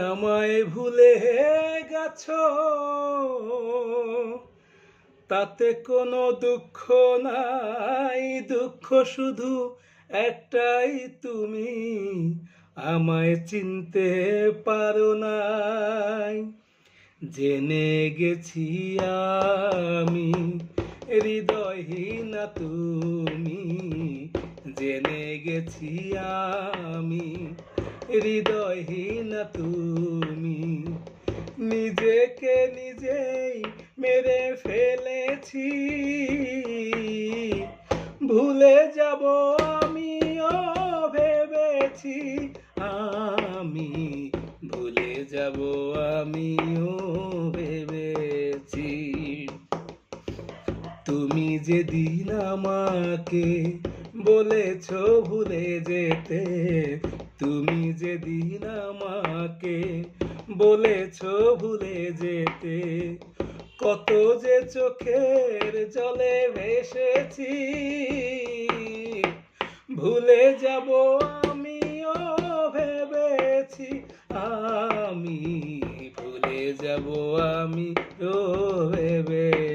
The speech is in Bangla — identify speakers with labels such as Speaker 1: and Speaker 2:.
Speaker 1: আমায় ভুলে গেছো, তাতে কোনো দুঃখ নাই, দুঃখ শুধু একটাই, তুমি আমায় চিনতে পারো নাই। জেনে গেছি আমি হৃদয়হীনা তুমি, জেনে গেছি আমি হৃদয়হীনা তুমি। নিজেকে নিজেই মেরে ফেলেছি, ভুলে যাব আমিও ভেবেছি, আমি ভুলে যাব আমিও ভেবেছি। তুমি যেদিন আমাকে বলেছো ভুলে যেতে, তুমি যেদিন আমাকে বলেছো ভুলে যেতে, কত যে চোখের জলে ভেসেছি, ভুলে যাব আমিও ভেবেছি, আমি ভুলে যাব আমিও ভেবেছি।